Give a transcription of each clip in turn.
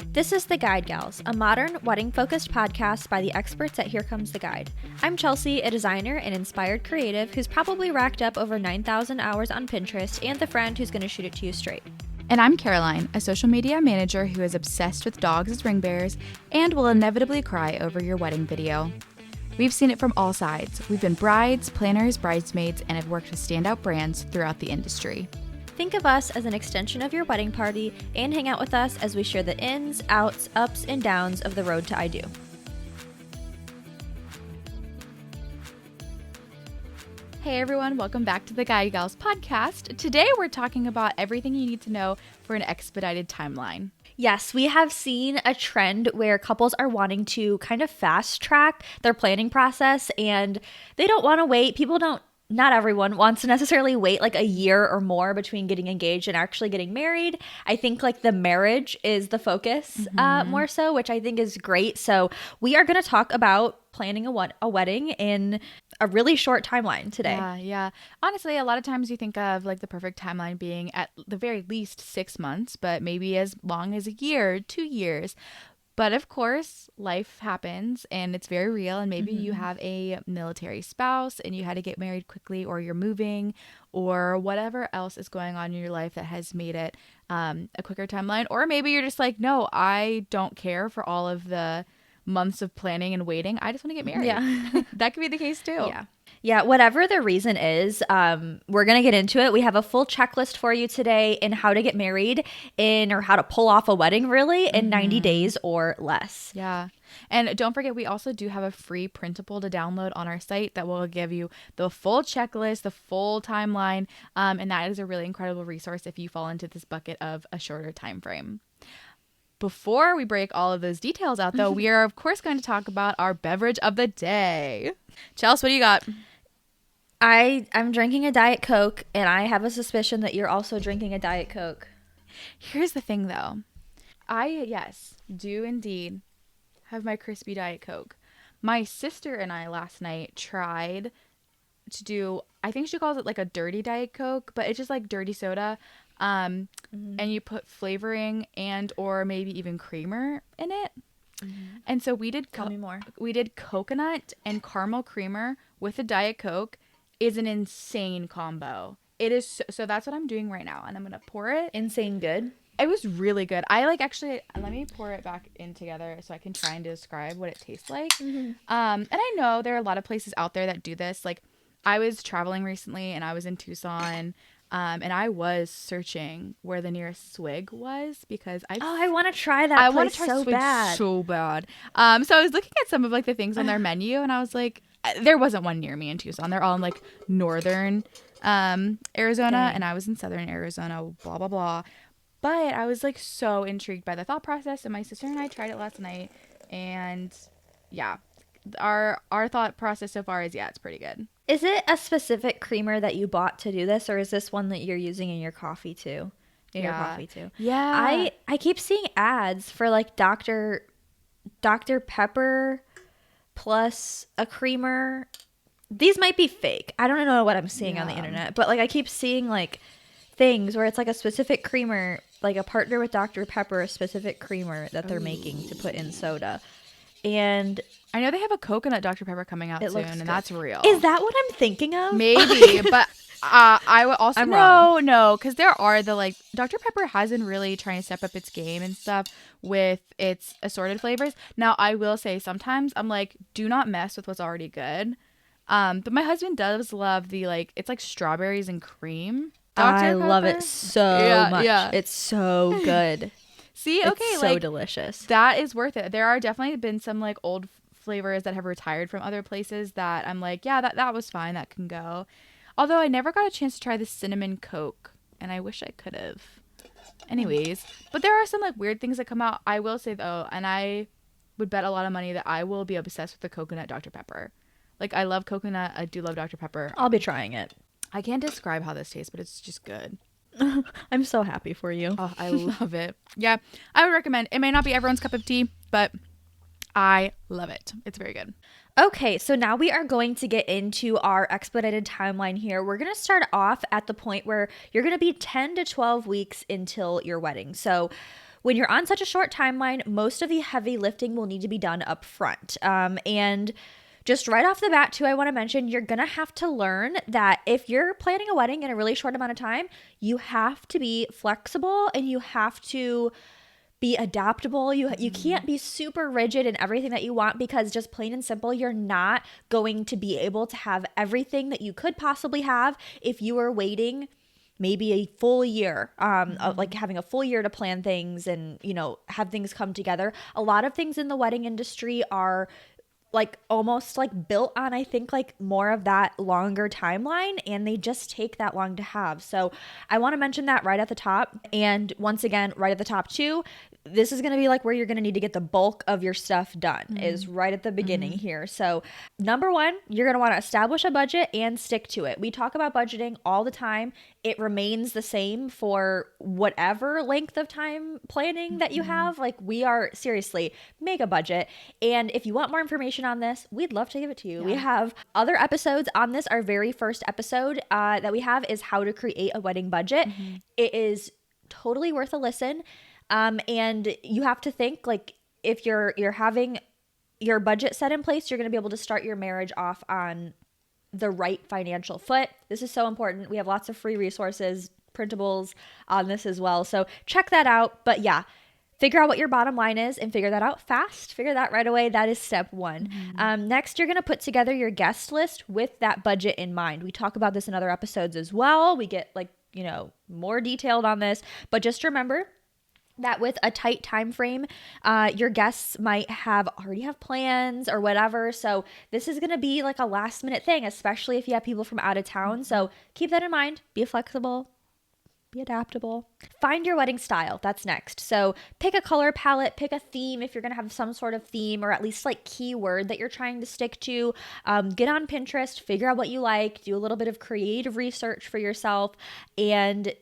This is The Guide Gals, a modern, wedding-focused podcast by the experts at Here Comes the Guide. I'm Chelsea, a designer and inspired creative who's probably racked up over 9,000 hours on Pinterest and the friend who's going to shoot it to you straight. And I'm Caroline, a social media manager who is obsessed with dogs as ring bearers and will inevitably cry over your wedding video. We've seen it from all sides. We've been brides, planners, bridesmaids, and have worked with standout brands throughout the industry. Think of us as an extension of your wedding party and hang out with us as we share the ins, outs, ups, and downs of the road to I Do. Hey everyone, welcome back to the Guide Gals podcast. Today we're talking about everything you need to know for an expedited timeline. Yes, we have seen a trend where couples are wanting to kind of fast track their planning process and they don't want to wait. Not everyone wants to necessarily wait like a year or more between getting engaged and actually getting married. I think like the marriage is the focus more so, which I think is great. So we are going to talk about planning a wedding in a really short timeline today. Yeah. Honestly, a lot of times you think of like the perfect timeline being at the very least 6 months, but maybe as long as a year, 2 years. But of course, life happens and it's very real. And maybe you have a military spouse and you had to get married quickly, or you're moving, or whatever else is going on in your life that has made it a quicker timeline. Or maybe you're just like, no, I don't care for all of the months of planning and waiting. I just want to get married. Yeah. That could be the case too. Yeah, whatever the reason is, we're going to get into it. We have a full checklist for you today in how to get married or how to pull off a wedding really in 90 days or less. Yeah. And don't forget, we also do have a free printable to download on our site that will give you the full checklist, the full timeline. And that is a really incredible resource if you fall into this bucket of a shorter time frame. Before we break all of those details out, though, we are, of course, going to talk about our beverage of the day. Chelsea, what do you got? I'm drinking a Diet Coke, and I have a suspicion that you're also drinking a Diet Coke. Here's the thing, though. Yes, do indeed have my crispy Diet Coke. My sister and I last night tried to do, I think she calls it like a dirty Diet Coke, but it's just like dirty soda. And you put flavoring and or maybe even creamer in it. And so we did Tell me more. We did coconut and caramel creamer with a Diet Coke. Is an insane combo. It is so that's what I'm doing right now, and I'm gonna pour it. Insane good. It was really good. Actually let me pour it back in together so I can try and describe what it tastes like. And I know there are a lot of places out there that do this. Like I was traveling recently and I was in Tucson. And I was searching where the nearest Swig was because I want to try that. I want to try Swig so bad. So I was looking at some of like the things on their menu, and I was like, there wasn't one near me in Tucson. They're all in like northern Arizona, and I was in southern Arizona. Blah blah blah. But I was like so intrigued by the thought process, and my sister and I tried it last night, and yeah, our thought process so far is it's pretty good. Is it a specific creamer that you bought to do this, or is this one that you're using in your coffee too? Your coffee too. Yeah. I keep seeing ads for like Dr. Pepper plus a creamer. These might be fake. I don't know what I'm seeing on the internet, but like I keep seeing like things where it's like a specific creamer, like a partner with Dr. Pepper, a specific creamer that they're making to put in soda. And I know they have a coconut Dr. Pepper coming out soon, and that's real. Is that what I'm thinking of? Maybe, but I would also wrong. No, because there are Dr. Pepper has been really trying to step up its game and stuff with its assorted flavors. Now, I will say sometimes I'm like, do not mess with what's already good. But my husband does love it's like strawberries and cream. I love it so much. Yeah. It's so good. See, okay, it's so delicious. That is worth it. There are definitely been some like old flavors that have retired from other places that I'm like, yeah, that was fine. That can go. Although I never got a chance to try the cinnamon Coke, and I wish I could have. Anyways, but there are some like weird things that come out. I will say though, and I would bet a lot of money that I will be obsessed with the coconut Dr. Pepper. Like I love coconut. I do love Dr. Pepper. I'll be trying it. I can't describe how this tastes, but it's just good. I'm so happy for you. Oh, I love it. Yeah, I would recommend. It may not be everyone's cup of tea, but I love it. It's very good. Okay, so now we are going to get into our expedited timeline here. We're going to start off at the point where you're going to be 10 to 12 weeks until your wedding. So when you're on such a short timeline, most of the heavy lifting will need to be done up front. And just right off the bat, too, I want to mention you're going to have to learn that if you're planning a wedding in a really short amount of time, you have to be flexible and you have to be adaptable. You can't be super rigid in everything that you want, because just plain and simple, you're not going to be able to have everything that you could possibly have if you were waiting maybe a full year, of like having a full year to plan things and, have things come together. A lot of things in the wedding industry are like almost like built on, I think, like more of that longer timeline, and they just take that long to have. So I want to mention that right at the top. And once again, right at the top too, this is going to be like where you're going to need to get the bulk of your stuff done, is right at the beginning here. So number one, you're going to want to establish a budget and stick to it. We talk about budgeting all the time. It remains the same for whatever length of time planning that you have. Like, we are seriously, make a budget. And if you want more information on this, we'd love to give it to you. We have other episodes on this. Our very first episode that we have is how to create a wedding budget. It is totally worth a listen. And you have to think, like, if you're having your budget set in place, you're going to be able to start your marriage off on the right financial foot. This is so important. We have lots of free resources, printables on this as well. So check that out. But yeah, figure out what your bottom line is and figure that out fast. Figure that right away. That is step one. Next, you're going to put together your guest list with that budget in mind. We talk about this in other episodes as well. We get more detailed on this, but just remember that with a tight time frame, your guests might already have plans or whatever. So this is going to be like a last minute thing, especially if you have people from out of town. So keep that in mind. Be flexible. Be adaptable. Find your wedding style. That's next. So pick a color palette, pick a theme if you're going to have some sort of theme, or at least like keyword that you're trying to stick to. Get on Pinterest, figure out what you like, do a little bit of creative research for yourself, and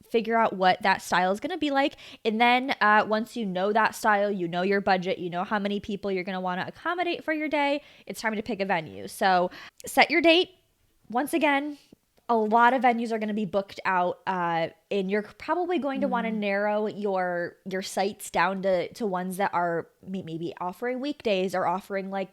figure out what that style is going to be like. And then once you know that style, you know your budget, you know how many people you're going to want to accommodate for your day, it's time to pick a venue. So set your date. Once again, a lot of venues are going to be booked out, and you're probably going to want to narrow your sites down to ones that are maybe offering weekdays or offering like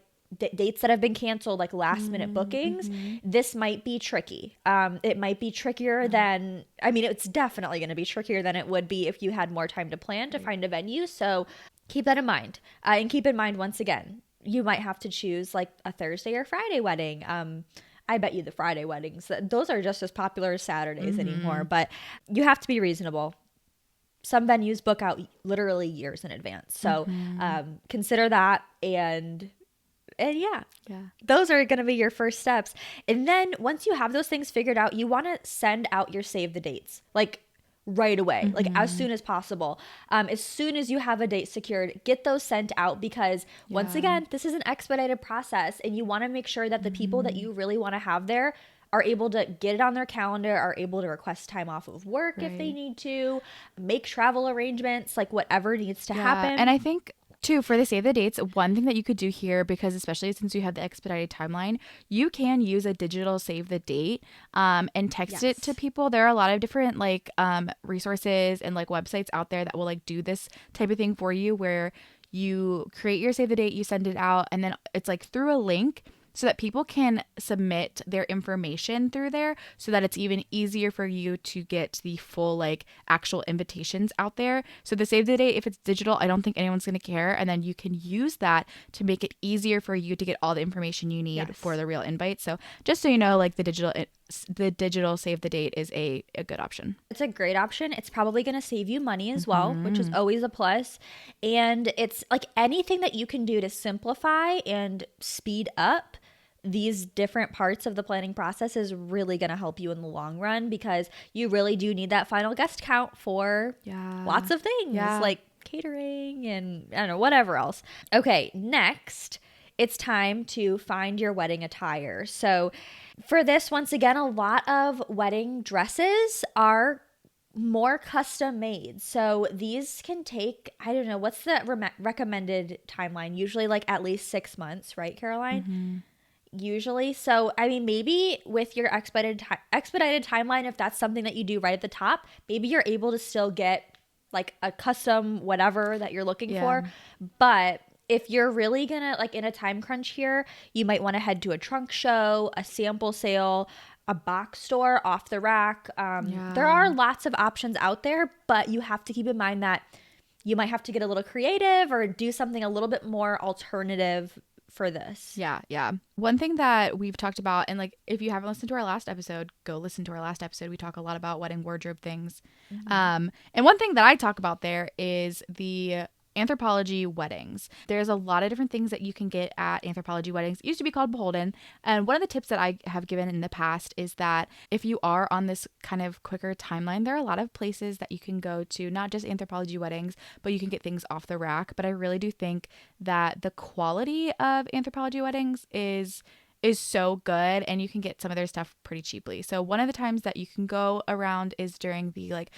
dates that have been canceled, like last minute bookings. This might be tricky. It might be trickier than, it's definitely going to be trickier than it would be if you had more time to plan to find a venue. So keep that in mind. And keep in mind, once again, you might have to choose like a Thursday or Friday wedding. I bet you the Friday weddings, those are just as popular as Saturdays anymore, but you have to be reasonable. Some venues book out literally years in advance. So consider that, and yeah, those are going to be your first steps. And then once you have those things figured out, you want to send out your save the dates like right away, like as soon as possible. As soon as you have a date secured, get those sent out, because once again, this is an expedited process, and you want to make sure that the people that you really want to have there are able to get it on their calendar, are able to request time off of work if they need to, make travel arrangements, like whatever needs to happen. And I think too, for the save the dates, one thing that you could do here, because especially since you have the expedited timeline, you can use a digital save the date and text it to people. There are a lot of different resources and like websites out there that will like do this type of thing for you, where you create your save the date, you send it out, and then it's like through a link, so that people can submit their information through there, so that it's even easier for you to get the full like actual invitations out there. So the save the date, if it's digital, I don't think anyone's going to care. And then you can use that to make it easier for you to get all the information you need for the real invite. So just so you know, like the digital save the date is a good option. It's a great option. It's probably going to save you money as well, which is always a plus. And it's like anything that you can do to simplify and speed up these different parts of the planning process is really going to help you in the long run, because you really do need that final guest count for lots of things like catering and I don't know, whatever else. Okay, next, it's time to find your wedding attire. So for this, once again, a lot of wedding dresses are more custom made. So these can take, I don't know, what's the recommended timeline? Usually like at least 6 months, right, Caroline? Usually. So, maybe with your expedited timeline, if that's something that you do right at the top, maybe you're able to still get like a custom whatever that you're looking Yeah. for. But if you're really gonna like in a time crunch here, you might want to head to a trunk show, a sample sale, a box store, off the rack. There Yeah. are lots of options out there, but you have to keep in mind that you might have to get a little creative or do something a little bit more alternative for this. Yeah, yeah. One thing that we've talked about, and like if you haven't listened to our last episode, go listen to our last episode. We talk a lot about wedding wardrobe things. And one thing that I talk about there is the Anthropologie weddings. There's a lot of different things that you can get at Anthropologie weddings. It used to be called Beholden. And one of the tips that I have given in the past is that if you are on this kind of quicker timeline, there are a lot of places that you can go to, not just Anthropologie weddings, but you can get things off the rack. But I really do think that the quality of Anthropologie weddings is so good, and you can get some of their stuff pretty cheaply. So one of the times that you can go around is during the like,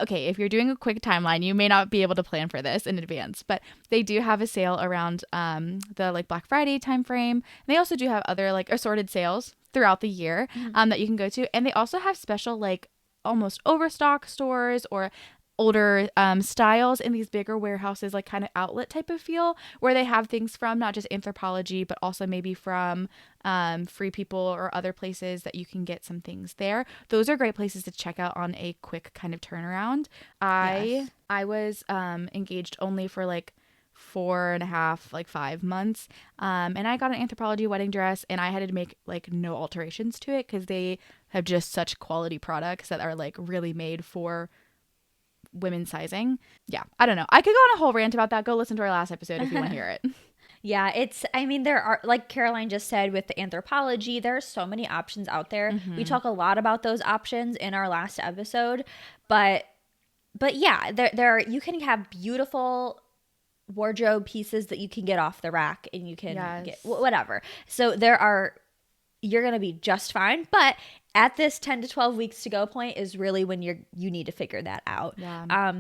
okay, if you're doing a quick timeline, you may not be able to plan for this in advance, but they do have a sale around the like Black Friday time frame. And they also do have other like assorted sales throughout the year that you can go to. And they also have special like almost overstock stores or older styles in these bigger warehouses, like kind of outlet type of feel, where they have things from not just Anthropologie, but also maybe from Free People or other places that you can get some things there. Those are great places to check out on a quick kind of turnaround. Yes. I was engaged only for like 4.5, like 5 months. And I got an Anthropologie wedding dress, and I had to make like no alterations to it because they have just such quality products that are like really made for women's sizing. Yeah, I don't know. I could go on a whole rant about that. Go listen to our last episode if you want to hear it. Yeah, I mean, there are, like Caroline just said, with the Anthropologie, there are so many options out there. We talk a lot about those options in our last episode, but yeah, you can have beautiful wardrobe pieces that you can get off the rack and you can get Yes. whatever. So you're going to be just fine, but at this 10 to 12 weeks to go point is really when you need to figure that out. Yeah.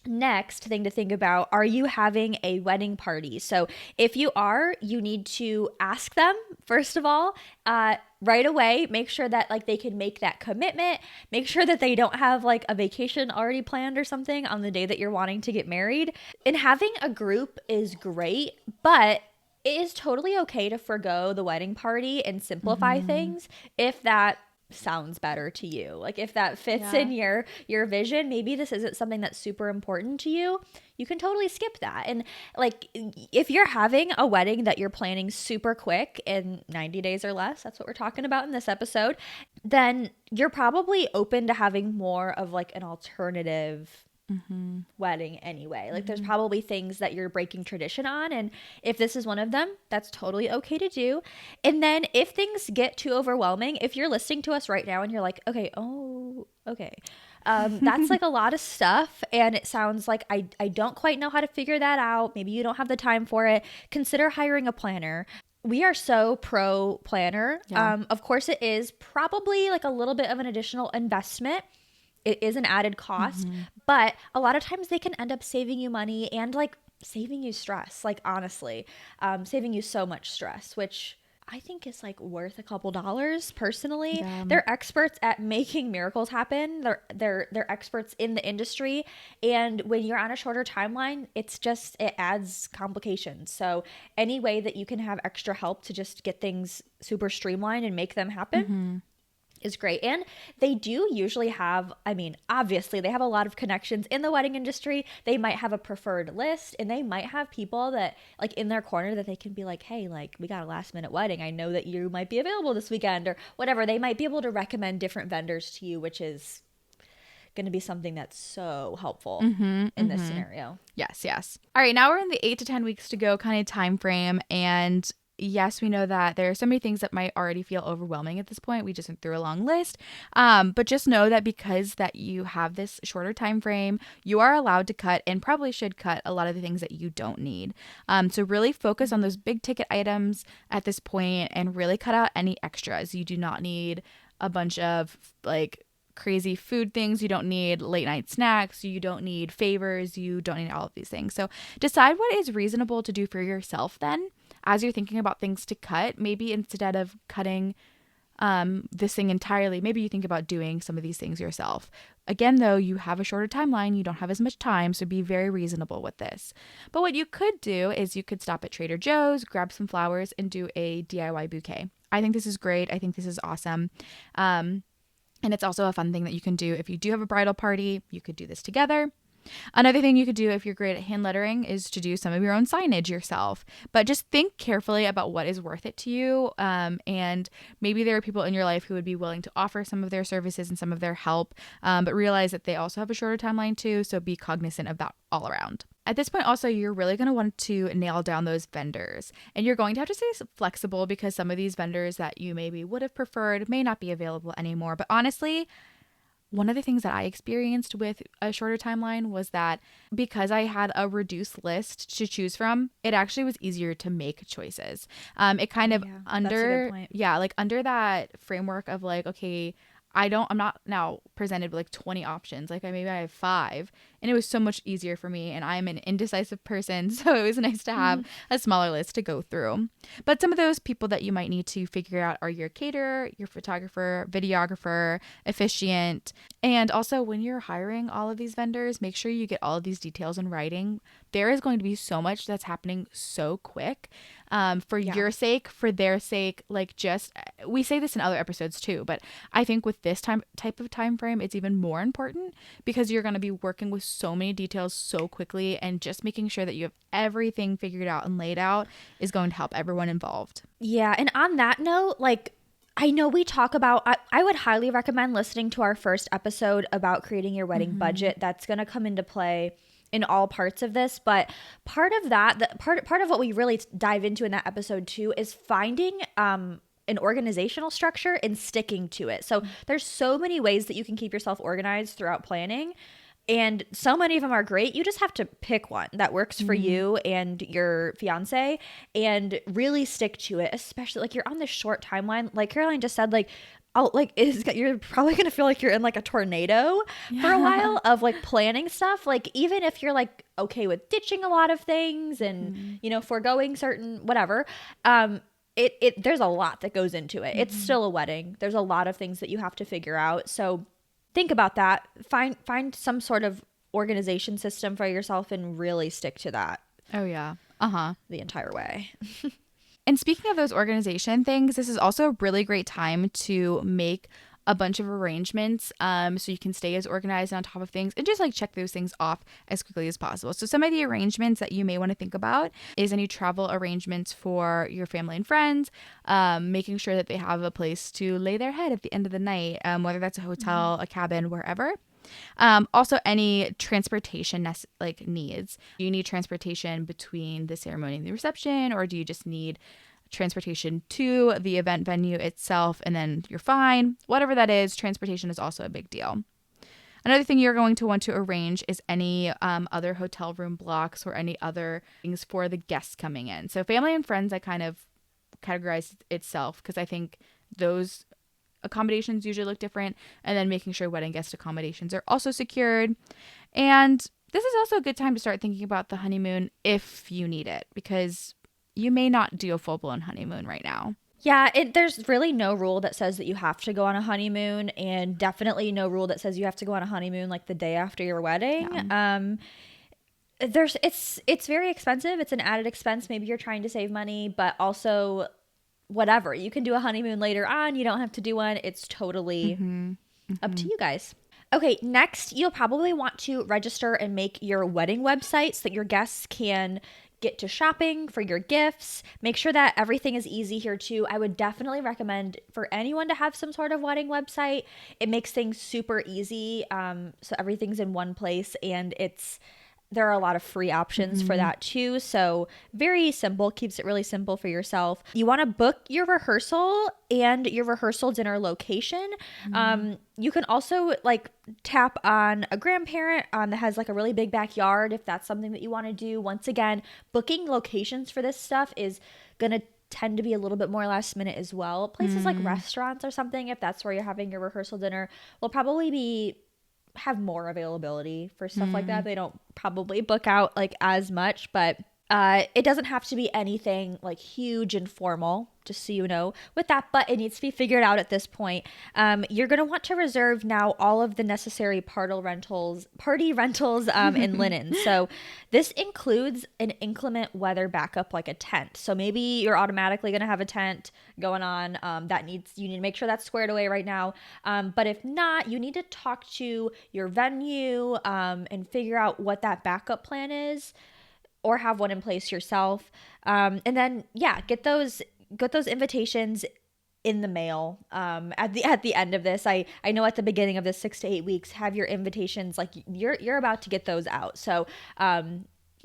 Next thing to think about, are you having a wedding party? So if you are, you need to ask them, first of all, right away. Make sure that like they can make that commitment. Make sure that they don't have like a vacation already planned or something on the day that you're wanting to get married. And having a group is great, but it is totally okay to forgo the wedding party and simplify things if that sounds better to you. Like if that fits in your vision, maybe this isn't something that's super important to you, you can totally skip that. And like if you're having a wedding that you're planning super quick in 90 days or less, that's what we're talking about in this episode, then you're probably open to having more of like an alternative wedding anyway. Like there's probably things that you're breaking tradition on, and if this is one of them, that's totally okay to do. And then if things get too overwhelming, if you're listening to us right now and you're like, okay, that's like a lot of stuff and it sounds like I don't quite know how to figure that out, maybe you don't have the time for it, consider hiring a planner. We are so pro planner. Of course it is probably like a little bit of an additional investment. It is an added cost, but a lot of times they can end up saving you money and like saving you stress, like honestly, saving you so much stress, which I think is like worth a couple dollars personally. They're experts at making miracles happen. They're experts in the industry. And when you're on a shorter timeline, it adds complications. So any way that you can have extra help to just get things super streamlined and make them happen is great. And they do usually have, I mean, obviously they have a lot of connections in the wedding industry. They might have a preferred list and they might have people that like in their corner that they can be like, hey, like we got a last minute wedding. I know that you might be available this weekend or whatever. They might be able to recommend different vendors to you, which is going to be something that's so helpful in this scenario. Yes. All right, now we're in the 8 to 10 weeks to go kind of time frame, and yes, we know that there are so many things that might already feel overwhelming at this point. We just went through a long list. But just know that because that you have this shorter time frame, you are allowed to cut and probably should cut a lot of the things that you don't need. So really focus on those big ticket items at this point and really cut out any extras. You do not need a bunch of like crazy food things. You don't need late night snacks. You don't need favors. You don't need all of these things. So decide what is reasonable to do for yourself then. As you're thinking about things to cut, maybe instead of cutting this thing entirely. Maybe you think about doing some of these things yourself. Again, though, you have a shorter timeline, you don't have as much time, so be very reasonable with this. But what you could do is you could stop at Trader Joe's, grab some flowers, and do a DIY bouquet. I think this is great. I think this is awesome. And it's also a fun thing that you can do if you do have a bridal party. You could do this together. Another thing you could do if you're great at hand lettering is to do some of your own signage yourself. But just think carefully about what is worth it to you. And maybe there are people in your life who would be willing to offer some of their services and some of their help, but realize that they also have a shorter timeline too. So be cognizant of that all around. At this point, also, you're really going to want to nail down those vendors. And you're going to have to stay flexible because some of these vendors that you maybe would have preferred may not be available anymore. But honestly, one of the things that I experienced with a shorter timeline was that because I had a reduced list to choose from, it actually was easier to make choices. It kind of that's a good point. like under that framework of like, okay, I'm not now presented with like 20 options. Like maybe I have 5, and it was so much easier for me. And I'm an indecisive person. So it was nice to have a smaller list to go through. But some of those people that you might need to figure out are your caterer, your photographer, videographer, officiant. And also when you're hiring all of these vendors, make sure you get all of these details in writing. There is going to be so much that's happening so quick. For your sake, for their sake, like just, we say this in other episodes too, but I think with this type of time frame, it's even more important because you're going to be working with so many details so quickly, and just making sure that you have everything figured out and laid out is going to help everyone involved. Yeah. And on that note, like, I know we talk about, I would highly recommend listening to our first episode about creating your wedding budget. That's going to come into play in all parts of this. But part of that, part of what we really dive into in that episode too, is finding an organizational structure and sticking to it. So there's so many ways that you can keep yourself organized throughout planning. And so many of them are great. You just have to pick one that works for you and your fiance and really stick to it, especially like you're on this short timeline. Like Caroline just said, like, you're probably going to feel like you're in like a tornado for a while of like planning stuff. Like even if you're like okay with ditching a lot of things and, foregoing certain whatever, there's a lot that goes into it. It's still a wedding. There's a lot of things that you have to figure out. So think about that. Find some sort of organization system for yourself and really stick to that. Oh, yeah. The entire way. And speaking of those organization things, this is also a really great time to make a bunch of arrangements so you can stay as organized and on top of things and just like check those things off as quickly as possible. So some of the arrangements that you may want to think about is any travel arrangements for your family and friends, making sure that they have a place to lay their head at the end of the night, whether that's a hotel, a cabin, wherever. Also any transportation needs. Do you need transportation between the ceremony and the reception, or do you just need transportation to the event venue itself and then you're fine? Whatever that is, transportation is also a big deal. Another thing you're going to want to arrange is any other hotel room blocks or any other things for the guests coming in. So family and friends, I kind of categorize itself because I think those accommodations usually look different, and then making sure wedding guest accommodations are also secured. And this is also a good time to start thinking about the honeymoon if you need it, because you may not do a full-blown honeymoon right now. Yeah, there's really no rule that says that you have to go on a honeymoon, and definitely no rule that says you have to go on a honeymoon like the day after your wedding. Yeah. It's very expensive. It's an added expense. Maybe you're trying to save money, but also whatever. You can do a honeymoon later on. You don't have to do one. It's totally up to you guys. Okay, next, you'll probably want to register and make your wedding website so that your guests can get to shopping for your gifts. Make sure that everything is easy here too. I would definitely recommend for anyone to have some sort of wedding website. It makes things super easy. So everything's in one place, and there are a lot of free options for that too. So very simple, keeps it really simple for yourself. You want to book your rehearsal and your rehearsal dinner location. You can also like tap on a grandparent that has like a really big backyard if that's something that you want to do. Once again, booking locations for this stuff is going to tend to be a little bit more last minute as well. Places like restaurants or something, if that's where you're having your rehearsal dinner, will probably have more availability for stuff like that. They don't probably book out like as much, but It doesn't have to be anything like huge and formal, just so you know, with that, but it needs to be figured out at this point. You're going to want to reserve now all of the necessary party rentals, and linen. So this includes an inclement weather backup like a tent. So maybe you're automatically going to have a tent going on, you need to make sure that's squared away right now. But if not, you need to talk to your venue, and figure out what that backup plan is, or have one in place yourself. And then yeah, get those invitations in the mail, at the end of this. I know at the beginning of this 6 to 8 weeks, have your invitations, like you're about to get those out. So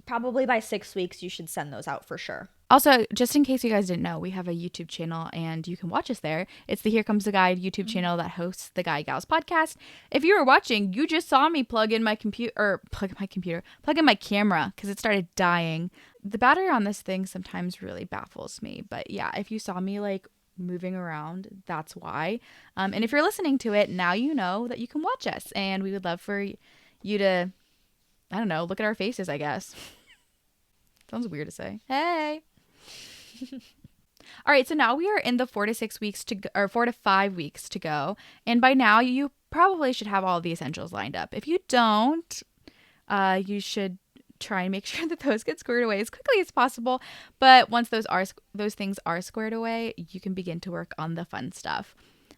probably by 6 weeks you should send those out for sure. Also, just in case you guys didn't know, we have a YouTube channel and you can watch us there. It's the Here Comes the Guide YouTube channel that hosts the Guy Gals podcast. If you were watching, you just saw me plug in my camera because it started dying. The battery on this thing sometimes really baffles me. But yeah, if you saw me like moving around, that's why. And if you're listening to it, now you know that you can watch us. And we would love for you to, I don't know, look at our faces, I guess. Sounds weird to say. Hey. All right, so now we are in the 4 to 6 weeks or 4 to 5 weeks to go, and by now you probably should have all the essentials lined up. If you don't, you should try and make sure that those get squared away as quickly as possible. But once those things are squared away, you can begin to work on the fun stuff.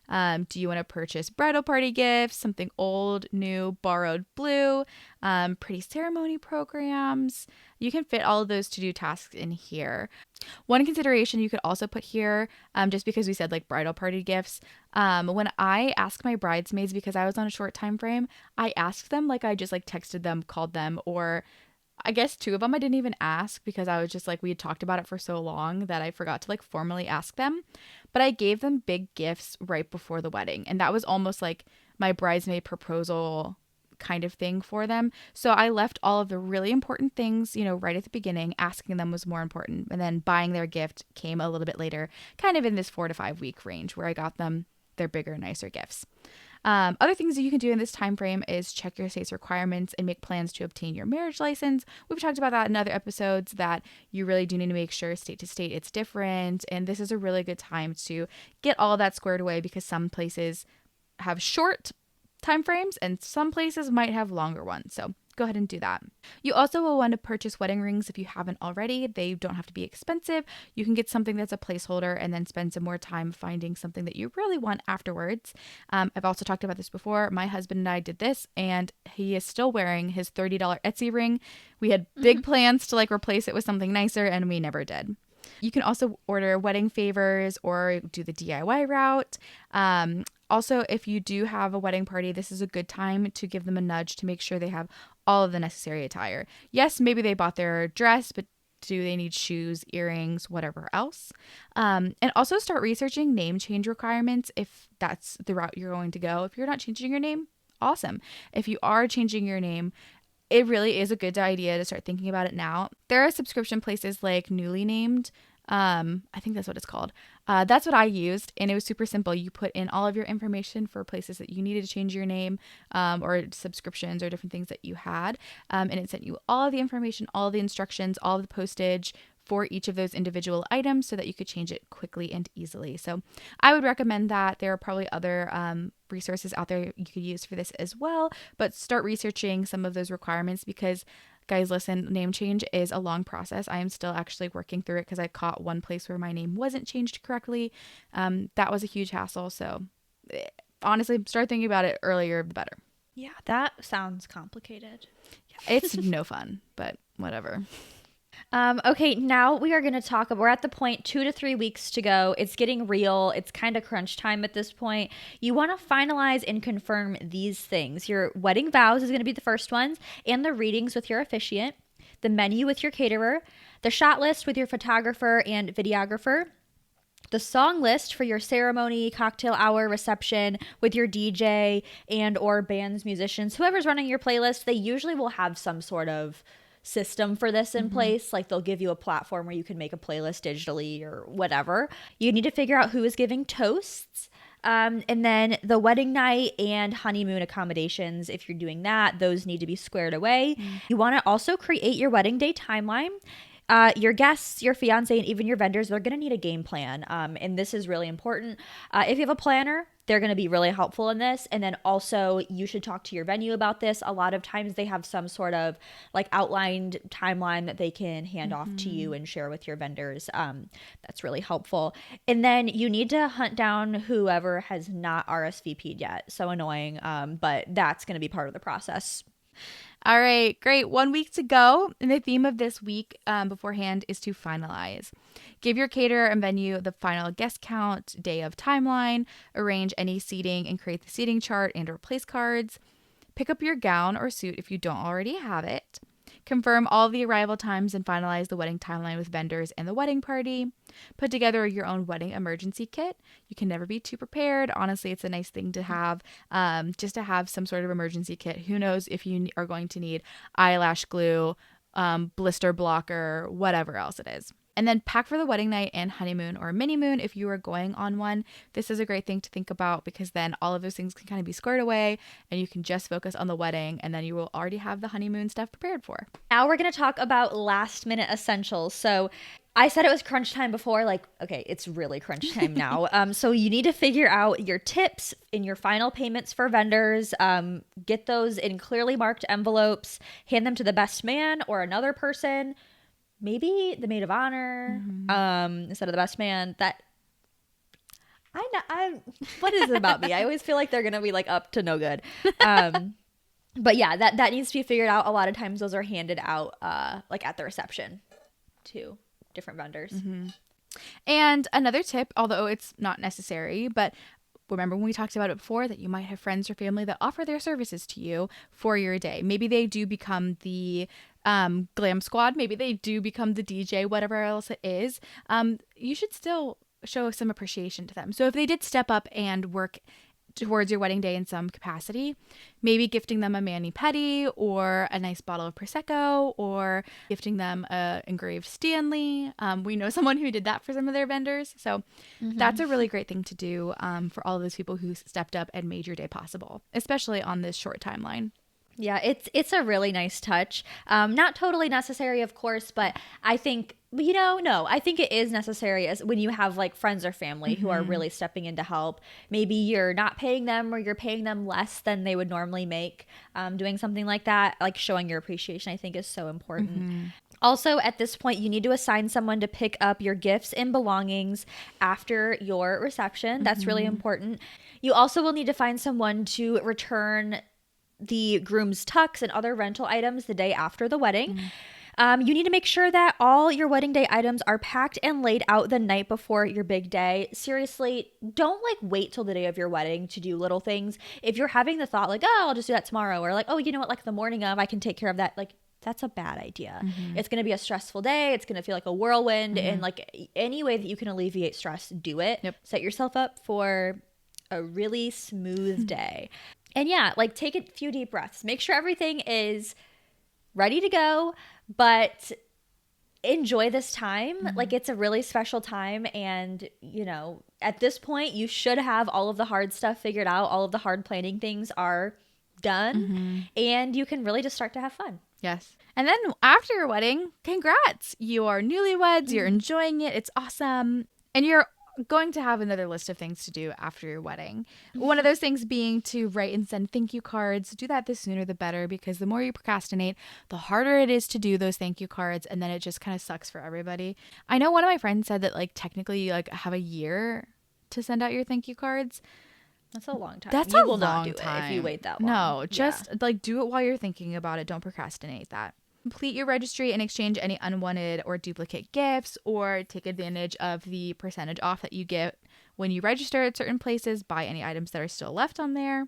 Do you want to purchase bridal party gifts, something old, new, borrowed, blue, pretty ceremony programs? You can fit all of those to-do tasks in here. One consideration you could also put here, just because we said like bridal party gifts, when I ask my bridesmaids, because I was on a short time frame, I asked them like I just like texted them, called them, or I guess 2 of them I didn't even ask because I was just like, we had talked about it for so long that I forgot to like formally ask them. But I gave them big gifts right before the wedding. And that was almost like my bridesmaid proposal kind of thing for them. So I left all of the really important things, right at the beginning. Asking them was more important. And then buying their gift came a little bit later, kind of in this 4 to 5 week range where I got them their bigger, nicer gifts. Other things that you can do in this time frame is check your state's requirements and make plans to obtain your marriage license. We've talked about that in other episodes, that you really do need to make sure state to state it's different. And this is a really good time to get all of that squared away because some places have short time frames and some places might have longer ones. So go ahead and do that. You also will want to purchase wedding rings if you haven't already. They don't have to be expensive. You can get something that's a placeholder and then spend some more time finding something that you really want afterwards. I've also talked about this before. My husband and I did this, and he is still wearing his $30 Etsy ring. We had big plans to like replace it with something nicer, and we never did. You can also order wedding favors or do the DIY route. Also, if you do have a wedding party, this is a good time to give them a nudge to make sure they have all of the necessary attire. Yes, maybe they bought their dress, but do they need shoes, earrings, whatever else? And also start researching name change requirements if that's the route you're going to go. If you're not changing your name, awesome. If you are changing your name, it really is a good idea to start thinking about it now. There are subscription places like Newly Named. I think that's what it's called. That's what I used, and it was super simple. You put in all of your information for places that you needed to change your name, or subscriptions or different things that you had, and it sent you all of the information, all of the instructions, all of the postage for each of those individual items so that you could change it quickly and easily. So I would recommend that. There are probably other resources out there you could use for this as well, but start researching some of those requirements because guys, listen, name change is a long process. I am still actually working through it because I caught one place where my name wasn't changed correctly. That was a huge hassle. So honestly, start thinking about it earlier, the better. Yeah, that sounds complicated. Yeah, it's no fun, but whatever. Okay, now we are going to talk. We're at the point 2 to 3 weeks to go. It's getting real. It's kind of crunch time at this point. You want to finalize and confirm these things. Your wedding vows is going to be the first ones, and the readings with your officiant, the menu with your caterer, the shot list with your photographer and videographer, the song list for your ceremony, cocktail hour, reception with your DJ and or bands, musicians, whoever's running your playlist. They usually will have some sort of system for this in place. Like they'll give you a platform where you can make a playlist digitally or whatever. You need to figure out who is giving toasts. And then the wedding night and honeymoon accommodations, if you're doing that, those need to be squared away. You want to also create your wedding day timeline. Your guests, your fiance, and even your vendors, they're going to need a game plan. And this is really important. If you have a planner, they're going to be really helpful in this. And then also, you should talk to your venue about this. A lot of times, they have some sort of like outlined timeline that they can hand off to you and share with your vendors. That's really helpful. And then you need to hunt down whoever has not RSVP'd yet. So annoying, but that's going to be part of the process. All right, great. 1 week to go. And the theme of this week beforehand is to finalize. Give your caterer and venue the final guest count, day of timeline, arrange any seating and create the seating chart and or place cards. Pick up your gown or suit if you don't already have it. Confirm all the arrival times and finalize the wedding timeline with vendors and the wedding party. Put together your own wedding emergency kit. You can never be too prepared. Honestly, it's a nice thing to have, just to have some sort of emergency kit. Who knows if you are going to need eyelash glue, blister blocker, whatever else it is. And then pack for the wedding night and honeymoon or mini moon if you are going on one. This is a great thing to think about because then all of those things can kind of be squared away and you can just focus on the wedding and then you will already have the honeymoon stuff prepared for. Now we're going to talk about last minute essentials. So I said it was crunch time before, like, okay, it's really crunch time now. So you need to figure out your tips and your final payments for vendors. Get those in clearly marked envelopes, hand them to the best man or another person. Maybe the maid of honor, instead of the best man. That I what is it about me? I always feel like they're gonna be like up to no good. But yeah, that needs to be figured out. A lot of times those are handed out like at the reception to different vendors. And another tip, although it's not necessary, but remember when we talked about it before that you might have friends or family that offer their services to you for your day. Maybe they do become the glam squad. Maybe they do become the DJ, whatever else it is. You should still show some appreciation to them. So if they did step up and work towards your wedding day in some capacity, maybe gifting them a mani-pedi or a nice bottle of Prosecco or gifting them a engraved Stanley. We know someone who did that for some of their vendors. So that's a really great thing to do for all of those people who stepped up and made your day possible, especially on this short timeline. Yeah, it's a really nice touch. Not totally necessary, of course, but I think, no, I think it is necessary as when you have like friends or family who are really stepping in to help. Maybe you're not paying them or you're paying them less than they would normally make. Doing something like that, like showing your appreciation, I think is so important. Also, at this point, you need to assign someone to pick up your gifts and belongings after your reception. That's really important. You also will need to find someone to return the groom's tux and other rental items the day after the wedding. You need to make sure that all your wedding day items are packed and laid out the night before your big day. Seriously, don't like wait till the day of your wedding to do little things. If you're having the thought like, oh, I'll just do that tomorrow, or like, oh, you know what, like the morning of, I can take care of that. Like, that's a bad idea. It's going to be a stressful day. It's going to feel like a whirlwind. And like any way that you can alleviate stress, do it. Set yourself up for a really smooth day. And yeah, like take a few deep breaths. Make sure everything is ready to go, but enjoy this time. Like it's a really special time. And, at this point, you should have all of the hard stuff figured out. All of the hard planning things are done. And you can really just start to have fun. Yes. And then after your wedding, congrats. You are newlyweds. You're enjoying it. It's awesome. And you're going to have another list of things to do after your wedding. One of those things being to write and send thank you cards. Do that the sooner the better, because the more you procrastinate, the harder it is to do those thank you cards, and then it just kind of sucks for everybody. I know one of my friends said that like technically you like have a year to send out your thank you cards. That's a long time. That's you a will long not do time it if you wait that long. No, just like do it while you're thinking about it. Don't procrastinate that. Complete your registry and exchange any unwanted or duplicate gifts, or take advantage of the percentage off that you get when you register at certain places. Buy any items that are still left on there.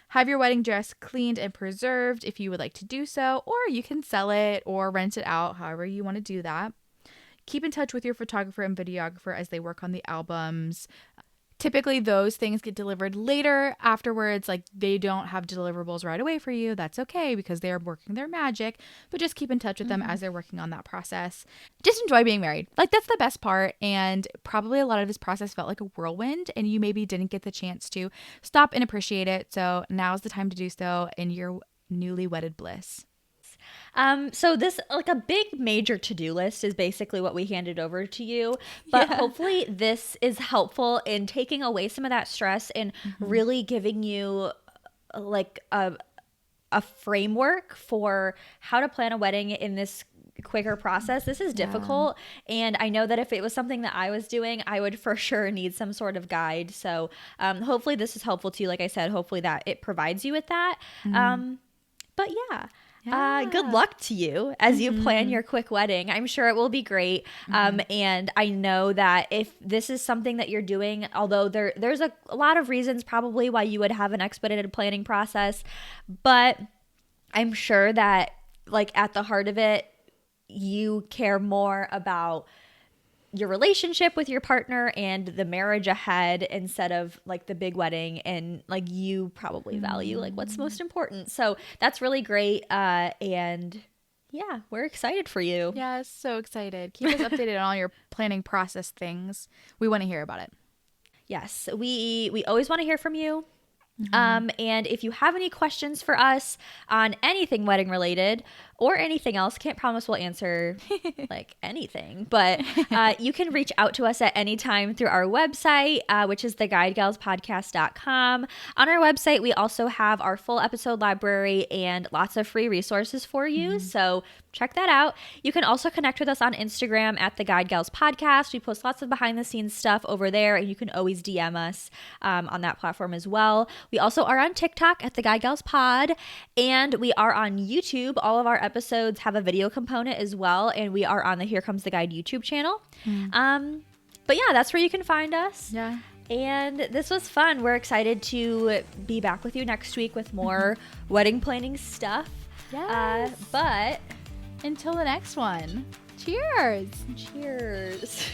Have your wedding dress cleaned and preserved if you would like to do so, or you can sell it or rent it out, however you want to do that. Keep in touch with your photographer and videographer as they work on the albums. Typically, those things get delivered later afterwards. Like they don't have deliverables right away for you. That's okay because they're working their magic. But just keep in touch with them as they're working on that process. Just enjoy being married. Like that's the best part. And probably a lot of this process felt like a whirlwind and you maybe didn't get the chance to stop and appreciate it. So now's the time to do so in your newly wedded bliss. So this, like, a big major to-do list is basically what we handed over to you, but hopefully this is helpful in taking away some of that stress and really giving you like a framework for how to plan a wedding in this quicker process. This is difficult, and I know that if it was something that I was doing, I would for sure need some sort of guide. So hopefully this is helpful to you. Like I said, hopefully that it provides you with that. But good luck to you as you plan your quick wedding. I'm sure it will be great. And I know that if this is something that you're doing, although there's a lot of reasons probably why you would have an expedited planning process, but I'm sure that, like, at the heart of it, you care more about your relationship with your partner and the marriage ahead instead of like the big wedding, and like you probably value like what's most important. So that's really great. And yeah, we're excited for you. Yeah, so excited. Keep us updated on all your planning process things. We want to hear about it. Yes, we always want to hear from you. And if you have any questions for us on anything wedding related or anything else, can't promise we'll answer like anything, but you can reach out to us at any time through our website, which is theguidegalspodcast.com. On our website, we also have our full episode library and lots of free resources for you. So check that out. You can also connect with us on Instagram at the Guide Gals Podcast. We post lots of behind the scenes stuff over there, and you can always DM us on that platform as well. We also are on TikTok at the Guide Gals Pod, and we are on YouTube. All of our episodes have a video component as well, and we are on the Here Comes the Guide YouTube channel. But yeah, that's where you can find us. Yeah. And this was fun. We're excited to be back with you next week with more wedding planning stuff. Yes. But until the next one, cheers. Cheers.